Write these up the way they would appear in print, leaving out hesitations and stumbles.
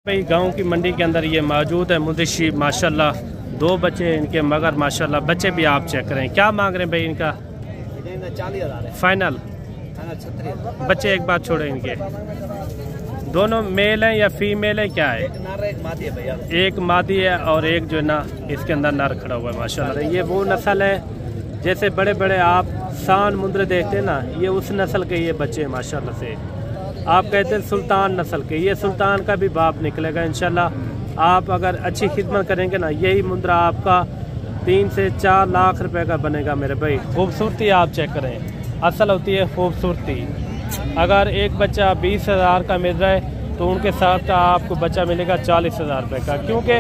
भाई गांव की मंडी के अंदर ये मौजूद है मुंशी माशाल्लाह। दो बच्चे इनके मगर माशाल्लाह बच्चे भी आप चेक करें। क्या मांग रहे हैं भाई इनका? 40,000 फाइनल। बच्चे एक बात छोड़े इनके दोनों मेल हैं या फीमेल है क्या है? एक नर एक मादी है भैया। एक मादी है और एक जो है ना इसके अंदर नर खड़ा हुआ है माशाल्लाह। ये वो नस्ल है जैसे बड़े बड़े आप सान मुंद्रे देखते हैं ना, ये उस नस्ल के ये बच्चे हैं माशाल्लाह से। आप कहते हैं सुल्तान नस्ल के, ये सुल्तान का भी बाप निकलेगा इंशाल्लाह। आप अगर अच्छी खिदमत करेंगे ना, यही मुंद्रा आपका 3 से 4 लाख रुपए का बनेगा मेरे भाई। खूबसूरती आप चेक करें, असल होती है खूबसूरती। अगर एक बच्चा 20,000 का मिल रहा है तो उनके साथ का आपको बच्चा मिलेगा 40,000 रुपये का, क्योंकि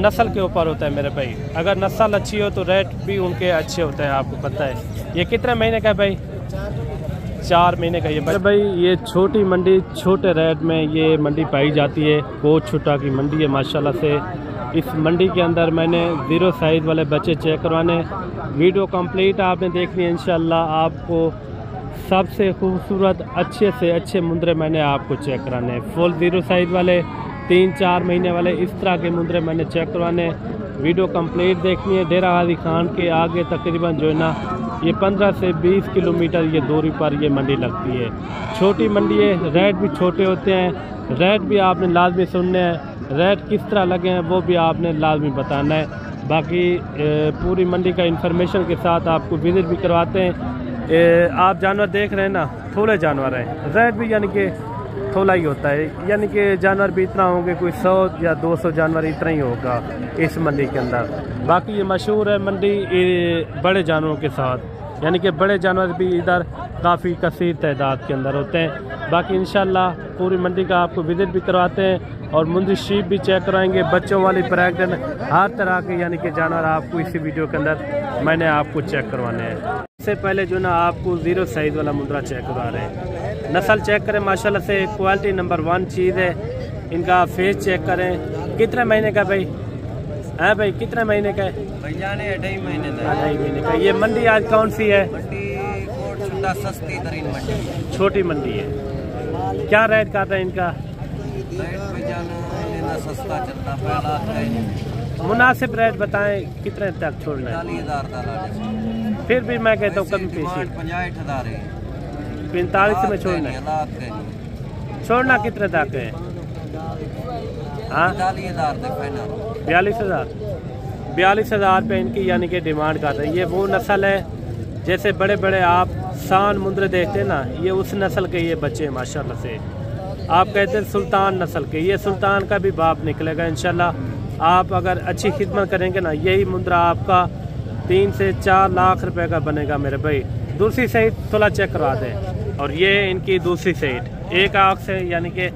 नस्ल के ऊपर होता है मेरे भाई। अगर नस्ल अच्छी हो तो रेट भी उनके अच्छे होते हैं, आपको पता है। ये कितने महीने का है भाई? 4 महीने का। ये भाई ये छोटी मंडी छोटे रेट में ये मंडी पाई जाती है। कोट छुट्टा की मंडी है माशाल्लाह से। इस मंडी के अंदर मैंने 0 साइज वाले बच्चे चेक करवाने। वीडियो कंप्लीट आपने देखनी है इंशाल्लाह। आपको सबसे खूबसूरत अच्छे से अच्छे मुंद्रे मैंने आपको चेक कराने हैं। फुल 0 साइज वाले 3-4 महीने वाले इस तरह के मुंद्रे मैंने चेक करवाने। वीडियो कंप्लीट देखनी है। डेरा गाजी खान के आगे तकरीबन जो है ना ये 15 से 20 किलोमीटर ये दूरी पर ये मंडी लगती है। छोटी मंडी है, रेट भी छोटे होते हैं। रेट भी आपने लाजमी सुनने हैं, रेट किस तरह लगे हैं वो भी आपने लाजमी बताना है। बाकी पूरी मंडी का इंफॉर्मेशन के साथ आपको विजिट भी करवाते हैं। आप जानवर देख रहे हैं ना, थोड़े जानवर हैं, रेट भी यानी कि थोड़ा ही होता है। यानी कि जानवर भी इतना होंगे, कोई 100 या 200 जानवर इतना ही होगा इस मंडी के अंदर। बाकी ये मशहूर है मंडी बड़े जानवरों के साथ, यानी कि बड़े जानवर भी इधर काफ़ी कसीर तादाद के अंदर होते हैं। बाकी इंशाल्लाह पूरी मंडी का आपको विजिट भी करवाते हैं और मुंडी शीप भी चेक कराएंगे, बच्चों वाली प्रेग्नेंट हर तरह के यानी कि जानवर आपको इसी वीडियो के अंदर मैंने आपको चेक करवाने हैं। इससे पहले जो ना आपको 0 साइज़ वाला मुंद्रा चेक करवा रहे हैं। नस्ल चेक करें माशाल्लाह से, क्वालिटी नंबर 1 चीज़ है। इनका फेस चेक करें। कितने महीने का भाई है? भाई कितने महीने का है? भैया ने 2.5 महीने का। 2.5 महीने का। ये मंडी आज कौन सी है? मंडी कोट छुट्टा सस्ती तरीन मंडी, छोटी मंडी है। क्या रेट कर रहे हैं इनका? रेट भैया लेना सस्ता चलता, पहला मुनासिब रेट बताएं, कितने तक छोड़ना है? 40,000। फिर भी मैं कहता हूँ कभी पेशी 50,000 है। 45 में छोड़ना है। छोड़ना कितने तक है? हाँ 42,000। 42,000 पे इनकी यानी कि डिमांड कर रहे हैं। ये वो नस्ल है जैसे बड़े बड़े आप सान मुंद्रे देखते हैं ना, ये उस नस्ल के ये बच्चे हैं माशाल्लाह से। आप कहते हैं सुल्तान नस्ल के, ये सुल्तान का भी बाप निकलेगा इंशाल्लाह। आप अगर अच्छी खिदमत करेंगे ना, यही मुंद्रा आपका 3 से 4 लाख रुपए का बनेगा मेरे भाई। दूसरी साइड थोड़ा चेक करवा दें। और ये इनकी दूसरी साइड एक आँख से यानी कि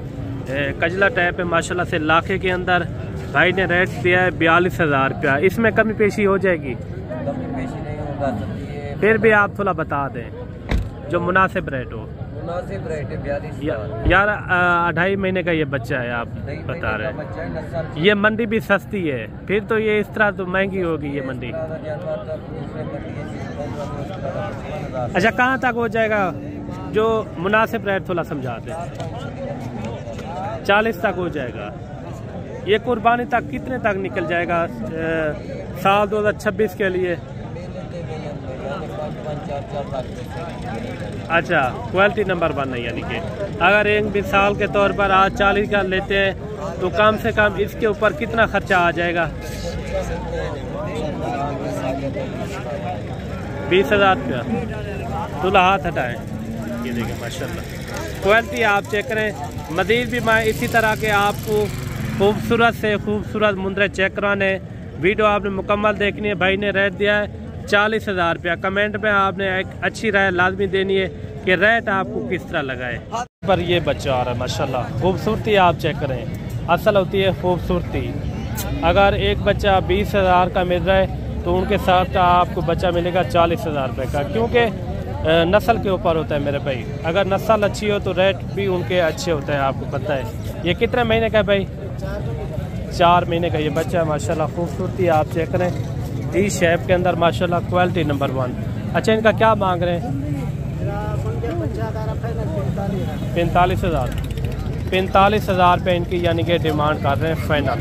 कजला टाइप है माशाल्लाह से। लाखे के अंदर भाई ने रेट दिया है 42,000 रुपया। इसमें कमी पेशी हो जाएगी? कमी पेशी नहीं होगा। फिर भी आप थोड़ा बता दें जो मुनासिब रेट हो। मुनासिब रेट है 42,000 यार 2.5 महीने का ये बच्चा है आप बता रहे हैं। ये मंडी भी सस्ती है, फिर तो ये इस तरह तो महंगी होगी ये मंडी। अच्छा कहाँ तक हो जाएगा जो मुनासिब रेट थोड़ा समझा दें? 40 तक हो जाएगा। ये कुर्बानी तक कितने तक निकल जाएगा साल 2026 के लिए? अच्छा क्वालिटी नंबर 1 है, यानी कि अगर एक मिसाल के तौर पर आज 40 का लेते हैं तो कम से कम इसके ऊपर कितना खर्चा आ जाएगा? 20,000 रुपया। तुला हाथ हटाएं, ये देखें माशाल्लाह क्वालिटी आप चेक करें। मज़ीद भी मैं इसी तरह के आपको खूबसूरत से खूबसूरत मुंद्रे चेक कराने। वीडियो आपने मुकम्मल देखनी है। भाई ने रेट दिया है 40,000 रुपया। कमेंट में आपने एक अच्छी राय लाजमी देनी है कि रेट आपको किस तरह लगाए। पर ये बच्चा आ रहा है माशाल्लाह। खूबसूरती आप चेक करें, असल होती है खूबसूरती। अगर एक बच्चा 20,000 का मिल रहा है तो उनके साथ का आपको बच्चा मिलेगा 40,000 रुपये का, क्योंकि नस्ल के ऊपर होता है मेरे भाई। अगर नस्ल अच्छी हो तो रेट भी उनके अच्छे होते हैं, आपको पता है। ये कितने महीने का है भाई? 4 महीने का ये बच्चा है माशाल्लाह। खूबसूरती आप चेक करें, डी शेप के अंदर माशाल्लाह, क्वालिटी नंबर 1। अच्छा इनका क्या मांग रहे हैं? 45,000। 45,000 रुपये इनकी यानी कि डिमांड कर रहे हैं फाइनल।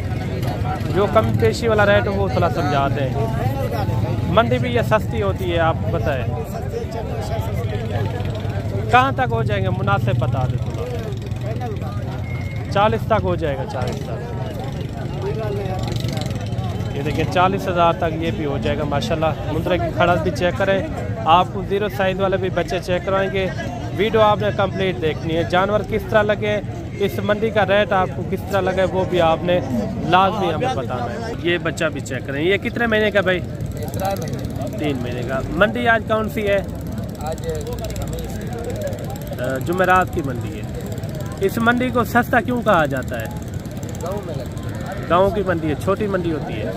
जो कम पेशी वाला रेट है वो थोड़ा समझाते हैं। मंडी भी ये सस्ती होती है, आप बताएं कहाँ तक हो जाएंगे? मुनासिब बता दे थोड़ा। 40 तक हो जाएगा, 40 तक। ये देखिए 40,000 तक ये भी हो जाएगा माशाल्लाह। मुंद्रे की खड़स भी चेक करें। आपको 0 साइज़ वाले भी बच्चे चेक करवाएंगे। वीडियो आपने कंप्लीट देखनी है। जानवर किस तरह लगे, इस मंडी का रेट आपको किस तरह लगे, वो भी आपने लाजमी हमें बताना है। ये बच्चा भी चेक करें। ये कितने महीने का भाई? 3 महीने का। मंडी आज कौन सी है? जुमेरात की मंडी है। इस मंडी को सस्ता क्यों कहा जाता है? गाँव की मंडी है, छोटी मंडी होती है।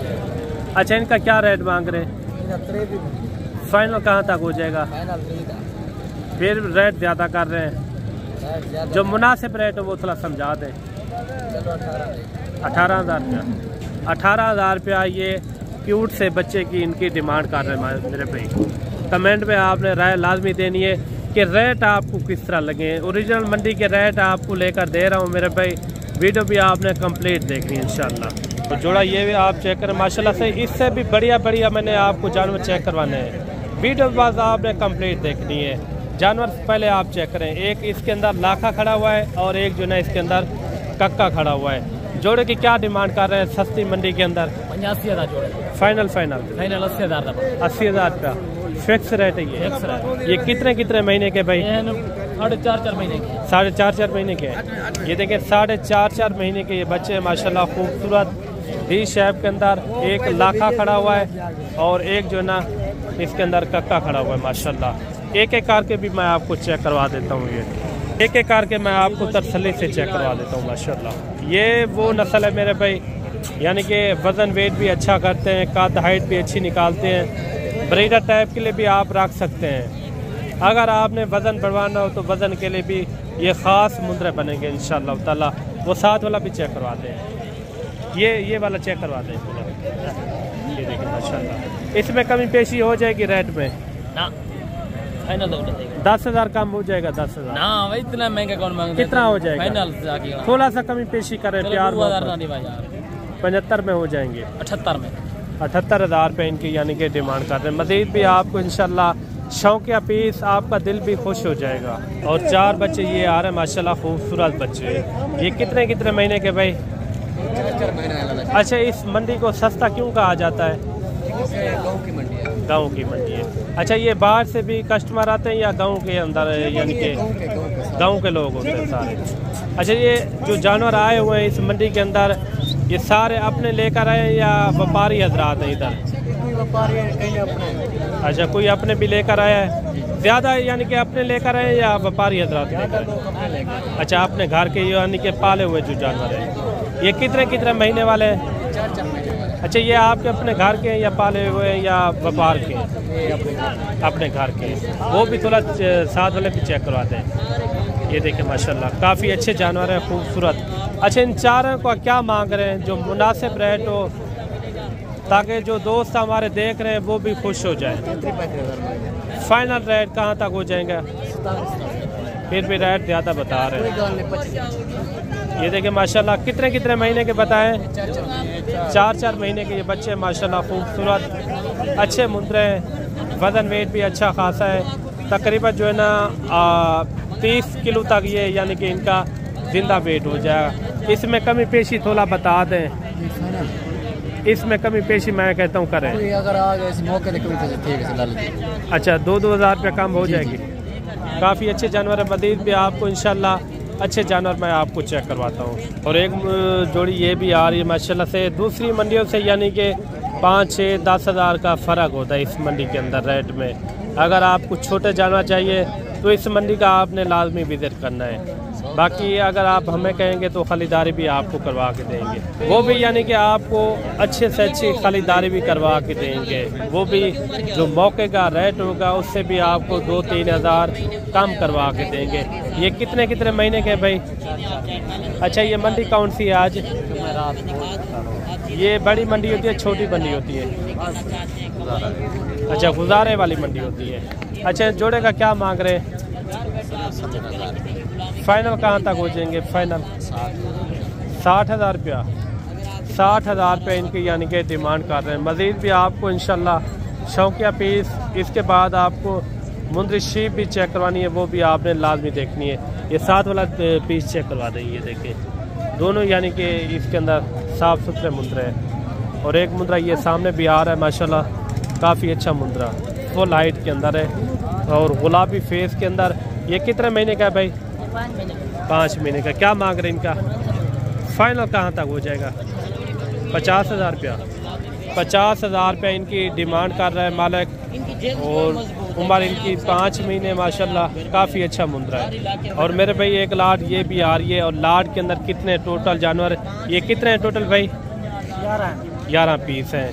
अच्छा, इनका क्या रेट मांग रहे हैं? फाइनल कहाँ तक हो जाएगा? फिर रेट ज़्यादा कर रहे हैं। जो मुनासिब रेट है वो थोड़ा समझा दें। 18,000 रुपया। 18,000 रुपया ये क्यूट से बच्चे की इनकी डिमांड कर रहे हैं मेरे भाई। कमेंट में आपने राय लाजमी देनी है कि रेट आपको किस तरह लगे। ओरिजिनल मंडी के रेट आपको लेकर दे रहा हूँ मेरे भाई। वीडियो भी आपने कंप्लीट देखनी है इंशाल्लाह। तो जोड़ा ये भी आप चेक करें माशाल्लाह से। इससे भी बढ़िया मैंने आपको जानवर चेक करवाने हैं। वीडियो के बाद आपने कंप्लीट देखनी है। जानवर पहले आप चेक करें। एक इसके अंदर लाखा खड़ा हुआ है और एक जो है इसके अंदर कक्का खड़ा हुआ है। जोड़े की क्या डिमांड कर रहे हैं सस्ती मंडी के अंदर? 85,000 जोड़े। फाइनल 80,000 रुपया फिक्स रेट है ये कितने महीने के भाई? 4.5 महीने के। 4.5 महीने के। ये देखिए 4.5 महीने के ये बच्चे माशाल्लाह खूबसूरत डी शेप के अंदर। एक लाखा खड़ा हुआ है और एक जो ना इसके अंदर कक्का खड़ा हुआ है माशाल्लाह। एक करके भी मैं आपको चेक करवा देता हूँ। ये एक करके मैं आपको तसल्ली से चेक करवा देता हूँ माशाल्लाह। ये वो नस्ल है मेरे भाई, यानी कि वज़न वेट भी अच्छा करते हैं, कद हाइट भी अच्छी निकालते हैं। ब्रीडर टाइप के लिए भी आप रख सकते हैं। अगर आपने वज़न बढ़वाना हो तो वज़न के लिए भी ये ख़ास मुंद्रे बनेंगे इंशाअल्लाह ताला। वो साथ वाला भी चेक करवा दें। ये वाला चेक करवा दें पूरा। ये देखिए माशाल्लाह। इसमें कमी पेशी हो जाएगी रेट में ना? फाइनल 10,000 कम हो जाएगा। 10,000 ना भाई, इतना महंगा कौन मांग? कितना हो जाएगा? फाइनल थोड़ा सा कमी पेशी करें प्यार। 75 में हो जाएंगे। 78,000 रुपये इनकी यानी कि डिमांड कर रहे हैं। मज़ीद भी आपको इंशाल्लाह शौकिया पीस, आपका दिल भी खुश हो जाएगा। और 4 बच्चे ये आ रहे हैं माशाल्लाह खूबसूरत बच्चे। ये कितने महीने के भाई? 4 महीने। अच्छा, इस मंडी को सस्ता क्यों कहा जाता है? गाँव की मंडी है। गाँव की मंडी है। अच्छा, ये बाहर से भी कस्टमर आते हैं या गाँव के अंदर यानी कि गाँव के लोग होते हैं सारे? अच्छा, ये जो जानवर आए हुए हैं इस मंडी के अंदर, ये सारे अपने लेकर आए हैं या व्यापारी हजरात हैं इधर? अच्छा, कोई अपने भी लेकर आया है ज़्यादा, यानी कि अपने लेकर आए या व्यापारी हजरात लेकर आए? अच्छा, अपने घर के यानी कि पाले हुए जो जानवर हैं। ये कितने महीने वाले हैं? 4 महीने। अच्छा, ये आपके अपने घर के हैं या पाले हुए हैं या व्यापार के? अपने घर के। वो भी थोड़ा साथ वाले भी चेक करवाते हैं। ये देखिए माशाल्लाह काफ़ी अच्छे जानवर हैं, खूबसूरत। अच्छा, इन चारों का क्या मांग रहे हैं? जो मुनासिब रेट हो ताकि जो दोस्त हमारे देख रहे हैं वो भी खुश हो जाए। फाइनल रेट कहाँ तक हो जाएगा? फिर भी रेट ज़्यादा बता रहे हैं। ये देखिए माशाल्लाह कितने महीने के बताएं? 4 महीने के ये बच्चे माशाल्लाह खूबसूरत अच्छे मुंद्रे हैं। वज़न वेट भी अच्छा खासा है। तकरीबन जो है ना 30 किलो तक ये यानी कि इनका जिंदा वेट हो जाएगा। इसमें कमी पेशी थोड़ा बता दें। इसमें कमी पेशी मैं कहता हूँ करें। अगर आ गए इस मौके पे कभी तो ठीक है। अच्छा, 2-2 हज़ार रुपये कम हो जाएगी। काफ़ी अच्छे जानवर है। मज़ीद भी आपको इंशाल्लाह अच्छे जानवर मैं आपको चेक करवाता हूँ। और एक जोड़ी ये भी आ रही है माशाल्लाह से दूसरी मंडियों से, यानी कि 5, 6, 10 हज़ार का फ़र्क होता है इस मंडी के अंदर रेट में। अगर आपको छोटे जानवर चाहिए तो इस मंडी का आपने लाजमी विज़िट करना है। बाकी अगर आप हमें कहेंगे तो खरीदारी भी आपको करवा के देंगे। वो भी यानी कि आपको अच्छे से अच्छी खरीदारी भी करवा के देंगे। वो भी जो मौके का रेट होगा उससे भी आपको 2-3 हज़ार कम करवा के देंगे। ये कितने महीने के भाई? अच्छा, ये मंडी कौन सी है आज? ये बड़ी मंडी होती है, छोटी मंडी होती है? अच्छा, गुजारे वाली मंडी होती है। अच्छा, जोड़े का क्या मांग रहे हैं? फाइनल कहाँ तक हो जाएंगे? फाइनल 60,000 रुपया। 60,000 रुपये इनकी यानी कि डिमांड कर रहे हैं। मज़ीद भी आपको इंशाल्लाह शौकिया पीस, इसके बाद आपको मुंदरी शीप भी चेक करवानी है, वो भी आपने लाजमी देखनी है। ये 7 वाला पीस चेक करवा दें। ये देखें दोनों यानी कि इसके अंदर साफ़ सुथरे मुंदरे हैं। और एक मुंदरा ये सामने भी आ रहा है माशाल्लाह, काफ़ी अच्छा मुंदरा, फुल हाइट के अंदर है और गुलाबी फेस के अंदर। ये कितने महीने का है भाई? 5 महीने का। क्या मांग रहे हैं इनका? फाइनल कहाँ तक हो जाएगा? 50,000 रुपया। 50,000 रुपये इनकी डिमांड कर रहा है मालिक। और उम्र इनकी 5 महीने माशाल्लाह, काफ़ी अच्छा मुंदरा है। और मेरे भाई एक लाट ये भी आ रही है। और लाट के अंदर कितने टोटल जानवर, ये कितने हैं टोटल भाई? 11 पीस हैं।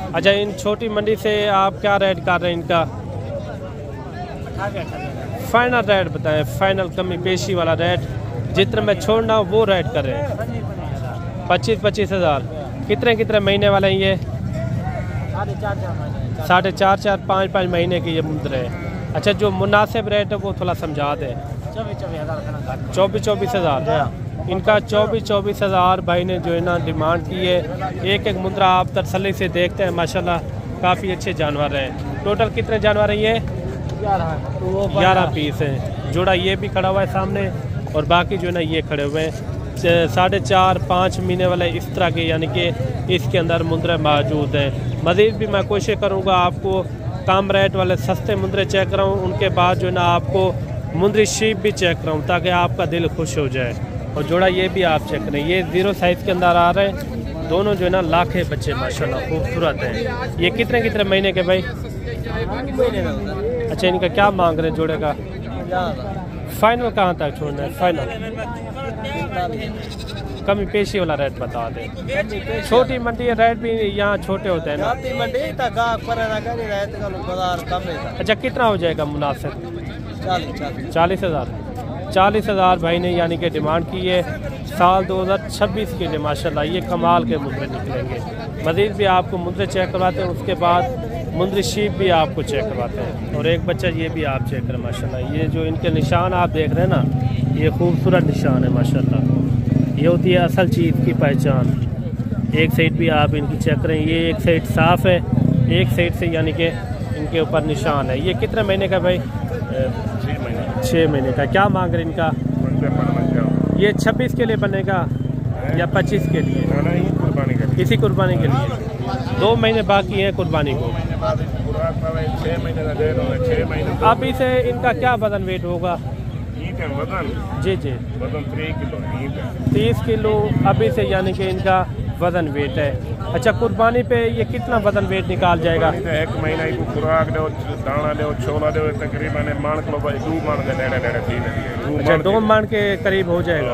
अच्छा, इन छोटी मंडी से आप क्या रेट कर रहे हैं इनका? फाइनल रेट बताएं, फाइनल कमी पेशी वाला रेट, जितना मैं छोड़ना वो रेट कर रहे हैं। 25,000। कितने महीने वाले हैं ये? 4.5 5 महीने के ये मुंदरे हैं। अच्छा, जो मुनासिब रेट है वो थोड़ा समझा दें। 24,000 इनका 24,000 भाई ने जो है ना डिमांड की है। एक मुंदरा आप तसल्ली से देखते हैं माशाल्लाह, काफ़ी अच्छे जानवर हैं। टोटल कितने जानवर हैं ये? 11 पीस हैं। जोड़ा ये भी खड़ा हुआ है सामने और बाकी जो है ना ये खड़े हुए हैं। 4.5 5 महीने वाले इस तरह के यानी कि इसके अंदर मुंदरे मौजूद हैं। मज़ीद भी मैं कोशिश करूँगा आपको कम रेट वाले सस्ते मुंदरे चेक कराऊँ, उनके बाद जो है ना आपको मुंदरी शीप भी चेक कराऊँ ताकि आपका दिल खुश हो जाए। और जोड़ा ये भी आप चेक करें, ये 0 साइज़ के अंदर आ रहे हैं। दोनों जो है ना लाखे बच्चे माशाल्लाह खूबसूरत हैं। ये कितने महीने के भाई? अच्छा, इनका क्या मांग रहे हैं जोड़े का? फाइनल कहाँ तक छोड़ना है? फाइनल कमी पेशी वाला रेट बता दें। छोटी मंडी है, रेट भी यहाँ छोटे होते हैं ना। अच्छा, कितना हो जाएगा मुनासिब? 40,000। 40,000 भाई ने यानी कि डिमांड की है। साल 2026 के लिए माशाल्लाह ये कमाल के मुंदरे निकलेंगे। मज़ीद भी आपको मुंदरे चेक करवाते हैं, उसके बाद मुंदरी शीप भी आपको चेक करवाते हैं। और एक बच्चा ये भी आप चेक करें माशाल्लाह। ये जो इनके निशान आप देख रहे हैं ना, ये खूबसूरत निशान है माशाल्लाह। ये होती है असल चीज़ की पहचान। एक साइड भी आप इनकी चेक करें, ये एक साइड साफ़ है, एक साइड से यानी कि इनके ऊपर निशान है। ये कितने महीने का भाई? 6 महीने का। क्या मांग रहे इनका? ये 26 के लिए बनेगा या 25 के लिए? इसी कुर्बानी के लिए। 2 महीने बाकी हैं कुर्बानी को। अब इसे इनका क्या वजन वेट होगा? जी 30 किलो अभी से यानी कि इनका वजन वेट है। अच्छा, कुर्बानी पे ये कितना वजन वेट निकाल जाएगा? 1 महीना की खुराक दो, दाना दो, छोला दो, तकरीबन मान लो भाई 2 मन के नेड़े। अच्छा, 2 मन के करीब हो जाएगा।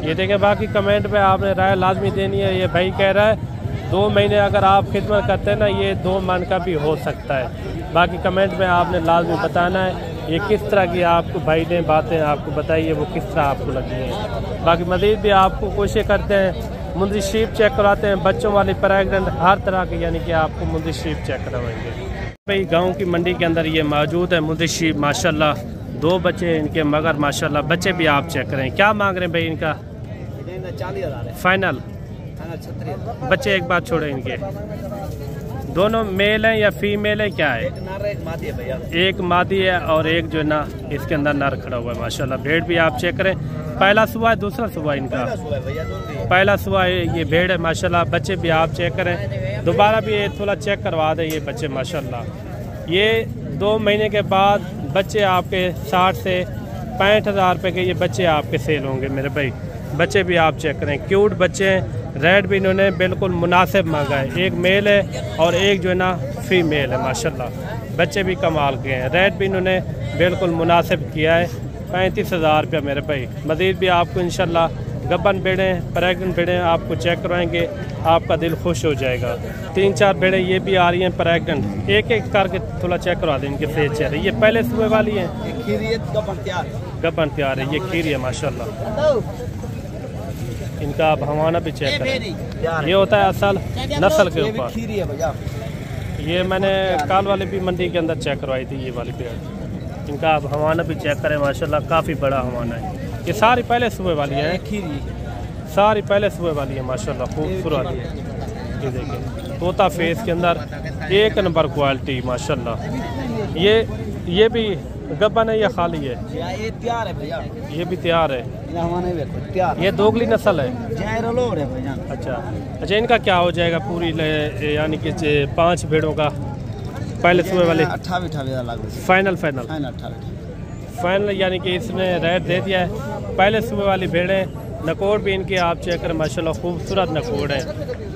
ये देखें, बाकी कमेंट पे आपने राय लाजमी देनी है। ये भाई कह रहा है 2 महीने अगर आप खिदमत करते हैं ना, ये 2 मन का भी हो सकता है। बाकी कमेंट में आपने लाजमी बताना है ये किस तरह की आपको भाई ने बातें आपको बताइए, वो किस तरह आपको लगी हैं। बाकी मज़ीद भी आपको कोशिश करते हैं, मुंदरी शीप चेक कराते हैं, बच्चों वाली प्रेगनेंट हर तरह की यानी कि आपको मुंदरी शीप चेक करवाएंगे। भाई गांव की मंडी के अंदर ये मौजूद है मुंदरी शीप माशाल्लाह। 2 बच्चे इनके मगर माशाल्लाह, बच्चे भी आप चेक करें। क्या मांग रहे हैं भाई इनका? 40,000 फाइनल। 36,000। बच्चे एक बात छोड़े, इनके दोनों मेल हैं या फीमेल है? क्या है? एक नर एक मादी है भैया। एक मादी है और एक जो है ना इसके अंदर नर खड़ा हुआ है माशाल्लाह। भेड़ भी आप चेक करें, पहला सुबह है दूसरा सुबह इनका? पहला सुबह है। ये भेड़ है माशाल्लाह। बच्चे भी आप चेक करें, दोबारा भी थोड़ा चेक करवा दें ये बच्चे माशाल्लाह। ये 2 महीने के बाद बच्चे आपके 60 से 65,000 रुपये के ये बच्चे आपके सेल होंगे मेरे भाई। बच्चे भी आप चेक करें, क्यूट बच्चे हैं। रेट भी इन्होंने बिल्कुल मुनासिब मांगा है। एक मेल है और एक जो है ना फीमेल है माशाल्लाह। बच्चे भी कमाल के हैं। रेट भी इन्होंने बिल्कुल मुनासिब किया है। 35,000 रुपया मेरे भाई। मज़ीद भी आपको इंशाल्लाह गब्बन बेड़ें, प्रेगनेंट बेड़ें आपको चेक करवाएंगे, आपका दिल खुश हो जाएगा। 3-4 बेड़ें ये भी आ रही हैं प्रेगनेंट। एक एक करके थोड़ा चेक करवा दें इनके फेस चेहरे। ये पहले सुबह वाली हैं, गब्बन तैयार है। ये खीरी है माशाल्लाह। इनका आप हवाना भी चेक करें। ये होता है असल नस्ल के ऊपर। ये मैंने काल वाले भी मंडी के अंदर चेक करवाई थी ये वाली पेड़। इनका आप हवाना भी चेक करें माशाल्लाह, काफ़ी बड़ा हवाना है। ये सारी पहले सुबह वाली है, सारी पहले सुबह वाली है माशाल्लाह, खूबसूरत। ये देखिए तोता फेस के अंदर एक नंबर क्वालिटी माशाल्लाह। ये भी गब्बन है या खाली है? ये तैयार है भैया, ये भी तैयार है, तैयार। ये दोगली नस्ल है। अच्छा, इनका क्या हो जाएगा पूरी यानी कि 5 भेड़ों का पहले सुबह वाले? 28 फाइनल यानी कि इसने रेट दे दिया है। पहले सुबह वाली भेड़ें, नकोड़ भी इनके आप चेक करें माशाल्लाह, खूबसूरत नकोड़ है,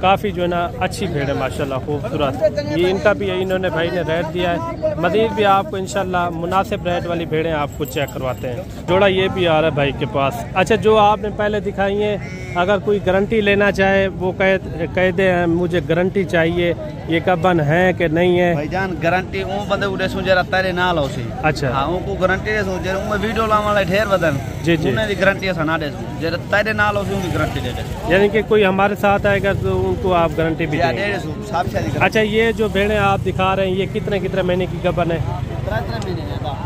काफ़ी जो है ना अच्छी भेड़ है माशाल्लाह, खूबसूरत। ये इनका भी इन्होंने भाई ने रेट दिया है। मज़ीद भी आपको इंशाल्लाह मुनासिब रेट वाली भेड़ें आपको चेक करवाते हैं। जोड़ा ये भी आ रहा है भाई के पास। अच्छा, जो आपने पहले दिखाई है, अगर कोई गारंटी लेना चाहे वो कह दे मुझे गारंटी चाहिए, ये कब्बन है कि नहीं है? भाईजान गारंटी वो बंदे उड़े सुन जरा तेरे नाल हो सी। अच्छा, हां उनको गारंटी दे सुन जरा मैं वीडियो लाने वाले ढेर बदन जी जी, उन्हें दी गारंटी सना दे जरा तेरे नाल हो सी उनकी गारंटी दे दे। यानी कि कोई हमारे साथ आएगा तो उनको आप गारंटी भी देंगे? साफ शादी। अच्छा, ये जो भेड़ें आप दिखा रहे हैं ये कितने महीने की गब्बन है?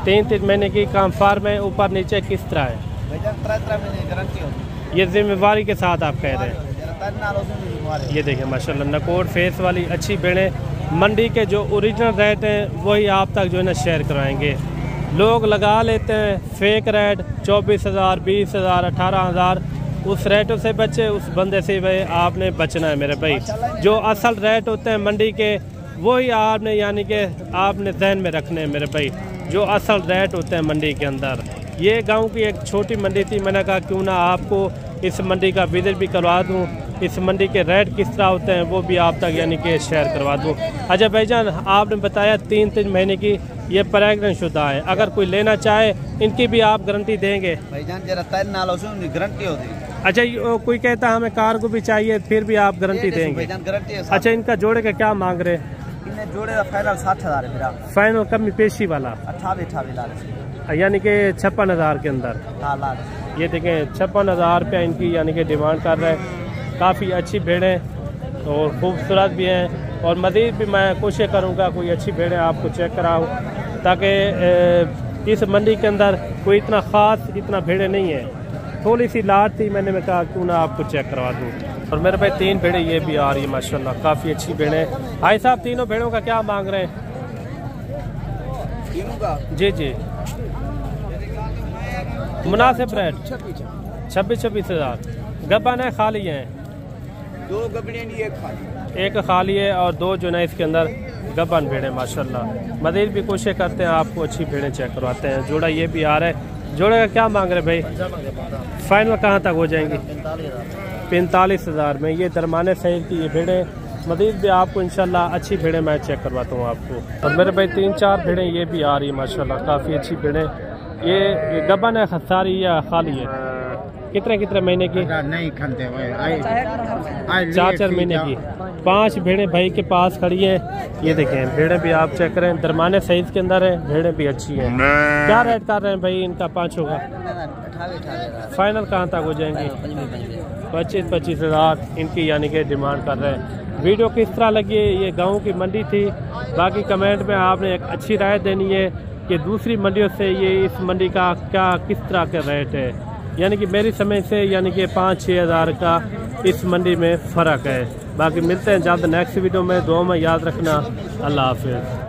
3 महीने की। काम फार्म है, ऊपर नीचे किस तरह है? भाईजान 3 महीने की गारंटी हो। ये जिम्मेवारी के साथ आप कह रहे हैं। ये देखें माशाल्लाह नकोड़ फेस वाली अच्छी भेड़ें। मंडी के जो ओरिजिनल रेट हैं वही आप तक जो है ना शेयर कराएंगे। लोग लगा लेते हैं फेक रेट 24,000, 20,000, 18,000। उस रेटों से बचे, उस बंदे से भाई आपने बचना है मेरे भाई। जो असल रेट होते हैं मंडी के वही आपने यानी कि आपने जहन में रखने हैं मेरे भाई, जो असल रेट होते हैं मंडी के अंदर। ये गांव की एक छोटी मंडी थी, मैंने कहा क्यों ना आपको इस मंडी का विजिट भी करवा दूं, इस मंडी के रेट किस तरह होते हैं वो भी आप तक यानी कि शेयर करवा दूं। अच्छा भाईजान, आपने बताया 3 महीने की ये प्रेग्नेंट शुदा है, अगर कोई लेना चाहे इनकी भी आप गारंटी देंगे? भाईजान जरा तेरे नाल हो सी उनकी गारंटी होती। अच्छा, कोई कहता हमें कार को भी चाहिए फिर भी आप गारंटी देंगे? भाईजान गारंटी है। अच्छा, इनका जोड़े का क्या मांग रहे? इन्हें जोड़े का फाइनल 60,000 है मेरा। फाइनल कमी पेशी वाला 28 लाख यानी कि 56,000 के अंदर। ये देखें 56,000 रुपया इनकी यानी कि डिमांड कर रहे हैं। काफ़ी अच्छी भेड़ें और खूबसूरत भी हैं, और मज़ीद भी मैं कोशिश करूँगा कोई अच्छी भेड़ें आपको चेक कराऊँ, ताकि इस मंडी के अंदर कोई इतना ख़ास इतना भेड़ें नहीं है, थोड़ी सी लाट थी, मैंने कहा क्यों ना आपको चेक करवा दूँ। और मेरे भाई 3 भेड़ें ये भी आ रही है माशाल्लाह, काफ़ी अच्छी भेड़ें। भाई साहब तीनों भेड़ों का क्या मांग रहे हैं? तीनों का जी जी, मुनासिब रेट 26,000। गब्बन है खाली है? 2 गबड़े नहीं, एक खाली है और 2 जो है इसके अंदर गब्बन भेड़ें माशाल्लाह। मज़ीद भी कोशिश करते हैं आपको अच्छी भेड़ें चेक करवाते हैं। जोड़ा ये भी आ रहा है। जोड़े का क्या मांग रहे भाई? फाइनल कहाँ तक हो जाएंगी? 45,000 में। ये दरमाने साइज की ये भेड़ें। मज़ीद भी आपको इंशाल्लाह अच्छी भेड़ें मैं चेक करवाता हूँ आपको। और मेरे भाई 3-4 भेड़ें ये भी आ रही है माशाल्लाह, काफ़ी अच्छी भेड़ें। ये गब्बन है खसारी या खाली है? कितने महीने की? नहीं खनते 4 महीने की। 5 भेड़ें भाई के पास खड़ी हैं। ये देखें भेड़ें भी आप चेक करें, दरमाने साइज के अंदर है, भेड़ें भी अच्छी हैं। क्या रेट कर रहे हैं भाई इनका 5 होगा? फाइनल कहाँ तक हो जाएंगी? 25,000 इनकी यानी कि डिमांड कर रहे हैं। वीडियो किस तरह लगी है? ये गाँव की मंडी थी। बाकी कमेंट में आपने एक अच्छी राय देनी है कि दूसरी मंडियों से ये इस मंडी का क्या किस तरह का रेट है, यानी कि मेरी समझ से यानी कि 5-6 हज़ार का इस मंडी में फ़र्क है। बाकी मिलते हैं जल्द नेक्स्ट वीडियो में। दुआ में याद रखना। अल्लाह हाफिज़।